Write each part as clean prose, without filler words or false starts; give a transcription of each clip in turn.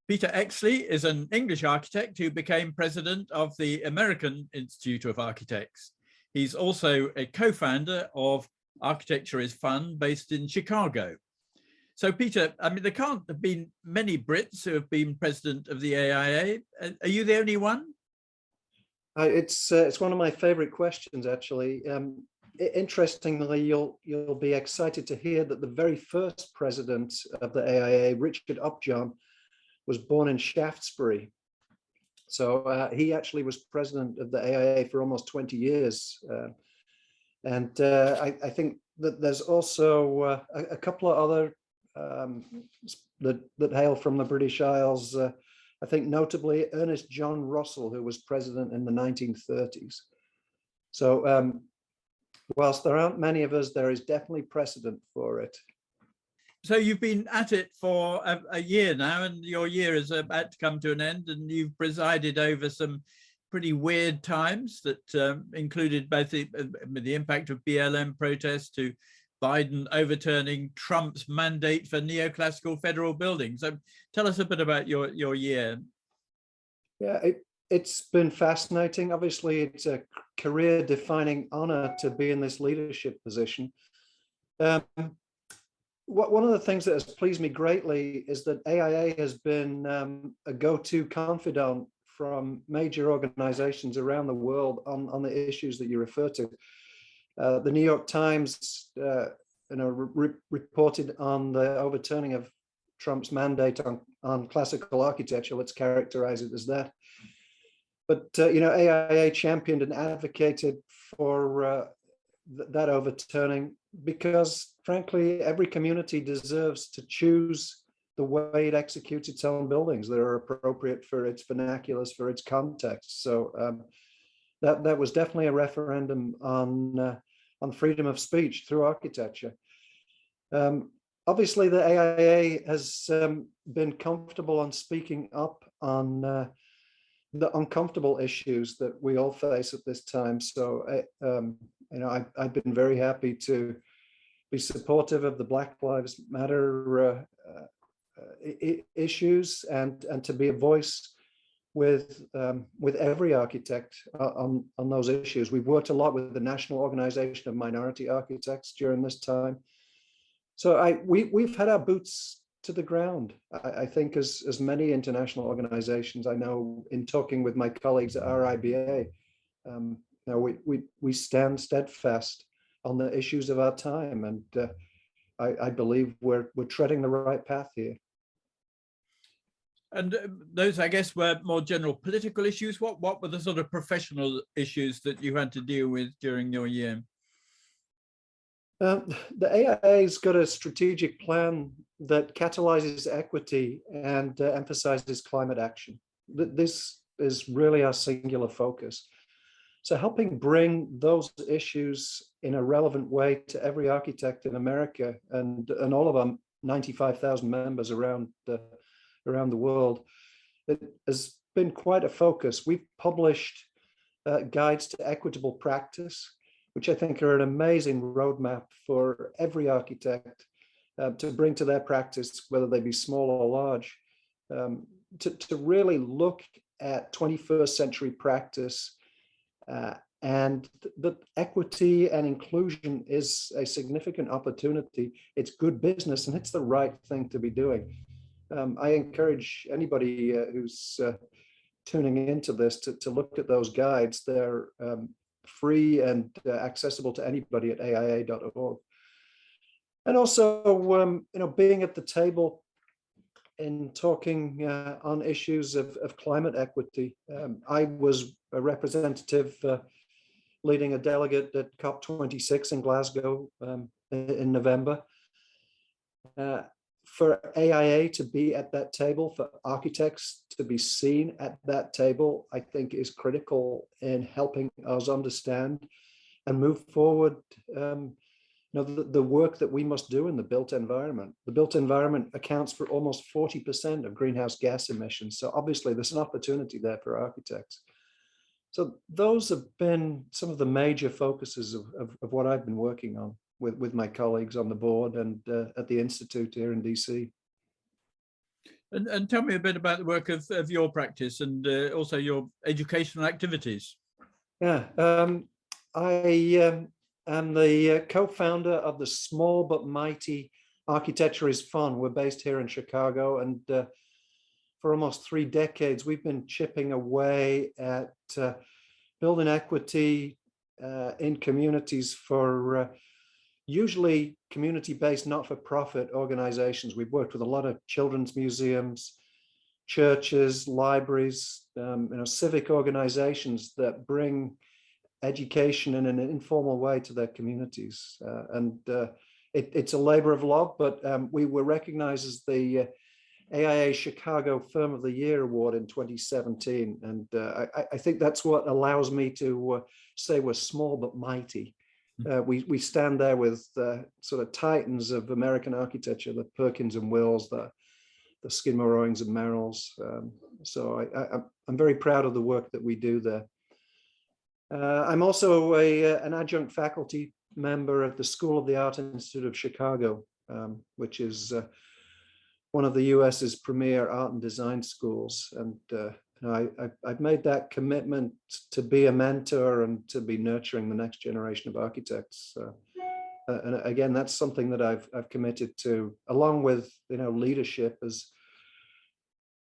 Peter Exley is an English architect who became president of the American Institute of Architects. He's also a co-founder of Architecture is Fun, based in Chicago. So Peter, I mean, there can't have been many Brits who have been president of the AIA. Are you the only one? It's one of my favorite questions, actually. Interestingly, you'll be excited to hear that the very first president of the AIA, Richard Upjohn, was born in Shaftesbury. So he actually was president of the AIA for almost 20 years. I think that there's also a couple of other that hail from the British Isles. I think notably Ernest John Russell, who was president in the 1930s. So whilst there aren't many of us, there is definitely precedent for it. So you've been at it for a year now, and your year is about to come to an end, and you've presided over some pretty weird times that included both the impact of BLM protests to Biden overturning Trump's mandate for neoclassical federal buildings. So tell us a bit about your year. Yeah, it's been fascinating. Obviously, it's a career-defining honor to be in this leadership position. One of the things that has pleased me greatly is that AIA has been a go-to confidant from major organizations around the world on the issues that you refer to. The New York Times reported on the overturning of Trump's mandate on classical architecture. Let's characterize it as that. But AIA championed and advocated for that overturning because, frankly, every community deserves to choose the way it executes its own buildings that are appropriate for its vernaculars, for its context. So that was definitely a referendum on freedom of speech through architecture. Obviously, the AIA has been comfortable on speaking up on the uncomfortable issues that we all face at this time. So, I've been very happy to be supportive of the Black Lives Matter issues and to be a voice with every architect on those issues. We've worked a lot with the National Organization of Minority Architects during this time. So we've had our boots to the ground. I think as many international organizations, I know in talking with my colleagues at RIBA, we stand steadfast on the issues of our time, and I believe we're treading the right path here. And those, I guess, were more general political issues. What were the sort of professional issues that you had to deal with during your year? The AIA's got a strategic plan that catalyzes equity and emphasizes climate action. This is really our singular focus. So helping bring those issues in a relevant way to every architect in America and all of our 95,000 members around the world, it has been quite a focus. We've published guides to equitable practice, which I think are an amazing roadmap for every architect to bring to their practice, whether they be small or large, to really look at 21st century practice. And that equity and inclusion is a significant opportunity. It's good business and it's the right thing to be doing. I encourage anybody who's tuning into this to look at those guides. They're free and accessible to anybody at aia.org. And also, being at the table in talking on issues of climate equity. I was a representative leading a delegate at COP26 in Glasgow in November. For AIA to be at that table, for architects to be seen at that table, I think is critical in helping us understand and move forward the work that we must do in the built environment. The built environment accounts for almost 40% of greenhouse gas emissions. So obviously there's an opportunity there for architects. So those have been some of the major focuses of what I've been working on with my colleagues on the board and at the Institute here in DC. And tell me a bit about the work of your practice and also your educational activities. Yeah, I am the co-founder of the Small But Mighty Architecture is Fun. We're based here in Chicago, and for almost 3 decades, we've been chipping away at building equity in communities for usually community-based, not-for-profit organizations. We've worked with a lot of children's museums, churches, libraries, civic organizations that bring education in an informal way to their communities. It's a labor of love, but we were recognized as the AIA Chicago Firm of the Year Award in 2017. And I think that's what allows me to say we're small but mighty. We stand there with sort of titans of American architecture, the Perkins and Wills, the Skidmore, Owings and Merrills. So I'm very proud of the work that we do there. I'm also an adjunct faculty member of the School of the Art Institute of Chicago, which is one of the US's premier art and design schools. And I've made that commitment to be a mentor and to be nurturing the next generation of architects. And again, that's something that I've committed to, along with leadership as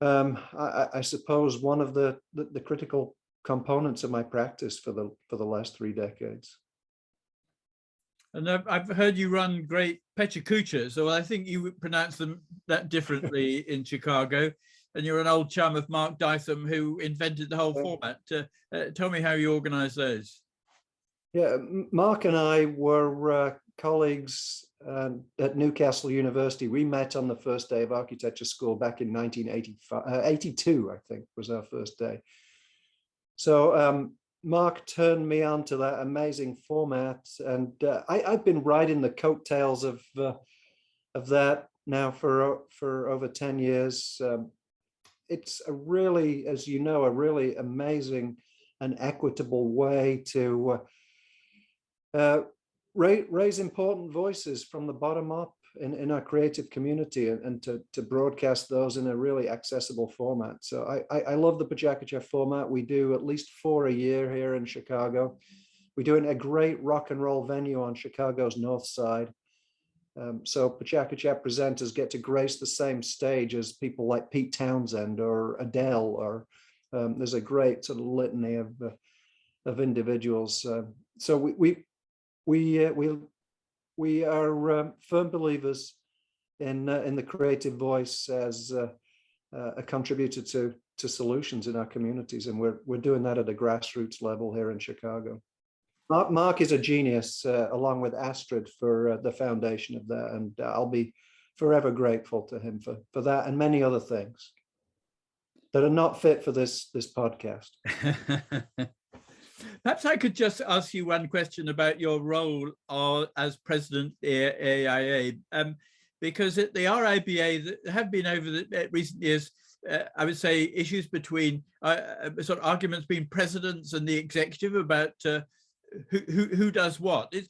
I suppose one of the critical components of my practice for the last 3 decades. And I've heard you run great pechakuchas, so I think you would pronounce them that differently in Chicago. And you're an old chum of Mark Dytham, who invented the whole format. Tell me how you organize those. Yeah, Mark and I were colleagues at Newcastle University. We met on the first day of architecture school back in 1982, I think, was our first day. So Mark turned me on to that amazing format, and I've been riding the coattails of that now for over 10 years. It's a really, as you know, a really amazing and equitable way to raise important voices from the bottom up in our creative community, and to broadcast those in a really accessible format. So I love the Pachakacha format. We do at least 4 a year here in Chicago. We do it in a great rock and roll venue on Chicago's north side. So Pachakacha presenters get to grace the same stage as people like Pete Townsend or Adele, or there's a great sort of litany of individuals. So we are firm believers in the creative voice as a contributor to solutions in our communities, and we're doing that at a grassroots level here in Chicago. Mark is a genius, along with Astrid, for the foundation of that, and I'll be forever grateful to him for that and many other things that are not fit for this podcast. Perhaps I could just ask you one question about your role as president of AIA, because at the RIBA, there have been over the recent years, I would say, issues between sort of arguments between presidents and the executive about who does what. Do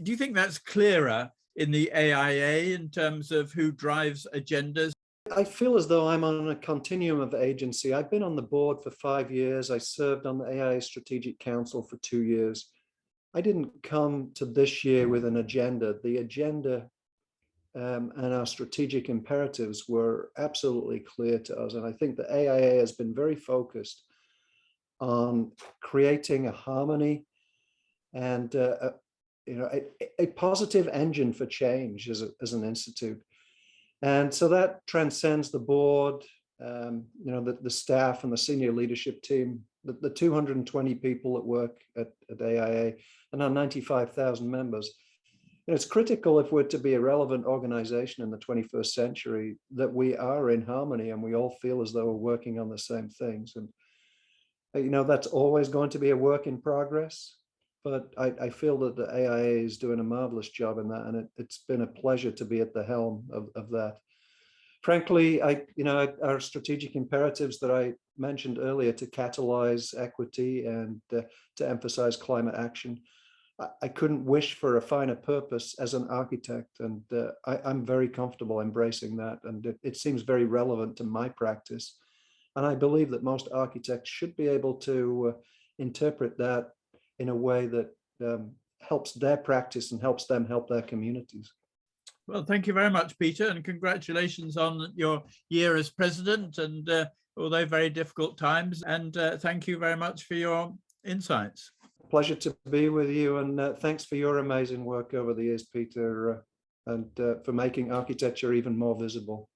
you think that's clearer in the AIA in terms of who drives agendas? I feel as though I'm on a continuum of agency. I've been on the board for 5 years. I served on the AIA Strategic Council for 2 years. I didn't come to this year with an agenda. The agenda and our strategic imperatives were absolutely clear to us. And I think the AIA has been very focused on creating a harmony and a positive engine for change as an institute. And so that transcends the board, the staff and the senior leadership team, the 220 people that work at AIA, and our 95,000 members. It's critical, if we're to be a relevant organization in the 21st century, that we are in harmony and we all feel as though we're working on the same things. And that's always going to be a work in progress. But I feel that the AIA is doing a marvelous job in that, and it's been a pleasure to be at the helm of that. Frankly, our strategic imperatives that I mentioned earlier, to catalyze equity and to emphasize climate action, I couldn't wish for a finer purpose as an architect, and I'm very comfortable embracing that, and it seems very relevant to my practice. And I believe that most architects should be able to interpret that in a way that helps their practice and helps them help their communities. Well, thank you very much, Peter, and congratulations on your year as president, and although very difficult times, and thank you very much for your insights. Pleasure to be with you, and thanks for your amazing work over the years, Peter, and for making architecture even more visible.